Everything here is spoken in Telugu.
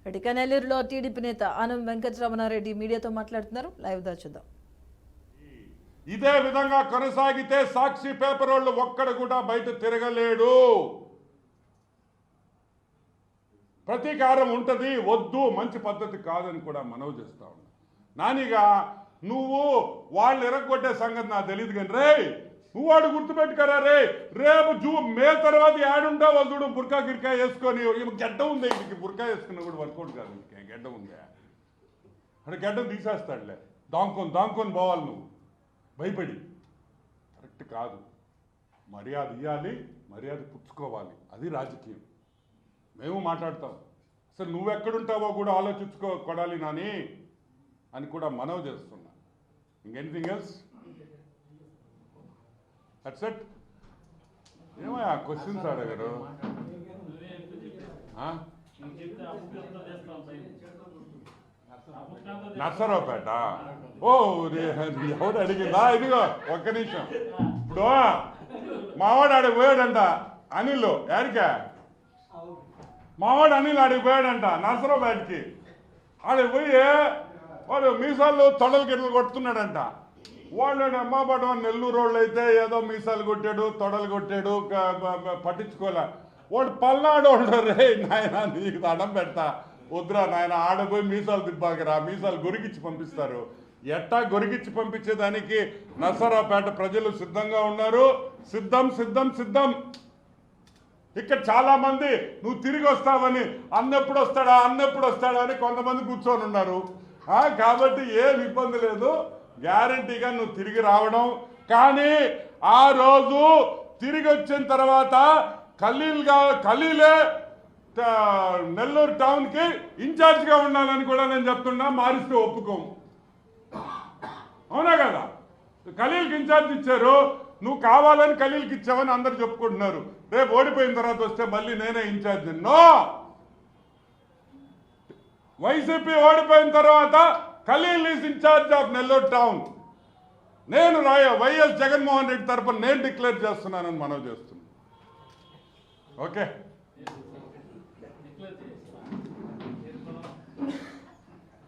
ఇక నెల్లూరులో టీడీపీ నేత ఆనం వెంకటరమణారెడ్డి మీడియాతో మాట్లాడుతున్నారు. లైవ్ దా చూద్దాం. ఇదే విధంగా కొనసాగితే సాక్షి పేపర్ వాళ్ళు ఒక్కడ కూడా బయట తిరగలేడు. ప్రతీకారం ఉంటుంది, వద్దు, మంచి పద్ధతి కాదని కూడా మనవి చేస్తా ఉన్నా. నానిగా నువ్వు వాళ్ళు ఎరగొట్టే సంగతి నాకు తెలియదు కానీ రే నువ్వు వాడు గుర్తుపెట్టుకరా రే, రేపు మే తర్వాత యాడుంటా వాళ్ళు చూడు బుర్కా గిర్కా వేసుకొని గడ్డ ఉంది, ఇంటికి బుర్కా వేసుకున్నా కూడా వర్కౌట్ కాదు, ఇంటికి గడ్డ ఉందా అంటే గడ్డం తీసేస్తాడులే, దాంకొని పోవాలి నువ్వు భయపడి. కరెక్ట్ కాదు. మర్యాద ఇవ్వాలి, మర్యాద పుచ్చుకోవాలి, అది రాజకీయం. మేము మాట్లాడతాం, అసలు నువ్వెక్కడుంటావో కూడా ఆలోచించుకోడాలి నాని అని కూడా మనవి చేస్తున్నా. ఇంకెనిథింగ్ ఎల్స్? That's it. ఏమయ్యా క్వశ్చన్స్ అడగరు? నర్సరావుపేట? ఓ ఎవడు అడిగిందా? ఇదిగో ఒక్క నిమిషం. ఇప్పుడు మావాడు ఆడికి పోయాడంట, అనిల్ యాడికా మావాడు అనిల్ ఆడికి పోయాడంట నర్సరావుపేటకి. ఆడికి పోయి వాడు మీసాలు తొడలు గిట్టలు కొడుతున్నాడంట. వాళ్ళు అమ్మాపడం నెల్లూరు వాళ్ళు అయితే ఏదో మీసాలు కొట్టాడు, తొడలు కొట్టాడు, పట్టించుకోలే. వాడు పల్నాడు వాళ్ళు రే నాయన నీకు అడం పెడతా, వద్దురా నాయన ఆడపోయి మీసాలు తిప్పాకరా, మీసాలు గొరికిచ్చి పంపిస్తారు. ఎట్టా గొరికిచ్చి పంపించేదానికి నర్సరావుపేట ప్రజలు సిద్ధంగా ఉన్నారు. సిద్ధం. ఇక్కడ చాలా మంది నువ్వు తిరిగి వస్తావని అన్నెప్పుడు వస్తాడా అని కొంతమంది కూర్చొని ఉన్నారు. కాబట్టి ఏం ఇబ్బంది లేదు, గ్యారంటీగా నువ్వు తిరిగి రావడం. కానీ ఆ రోజు తిరిగి వచ్చిన తర్వాత ఖలీలే నెల్లూరు టౌన్కి ఇన్ఛార్జ్గా ఉండాలని కూడా నేను చెప్తున్నా. మారిస్తే ఒప్పుకోము, అవునా కదా? ఖలీల్కి ఇన్ఛార్జ్ ఇచ్చారు, నువ్వు కావాలని ఖలీల్కి ఇచ్చావని అందరు చెప్పుకుంటున్నారు. రేపు ఓడిపోయిన తర్వాత వస్తే మళ్ళీ నేనే ఇన్ఛార్జ్. నో, వైసీపీ ఓడిపోయిన తర్వాత Khalil is incharge of Nellore town. నేను వైఎస్ జగన్మోహన్ రెడ్డి తరఫున నేను డిక్లేర్ చేస్తున్నానని మనవి చేస్తున్నాను. ఓకే.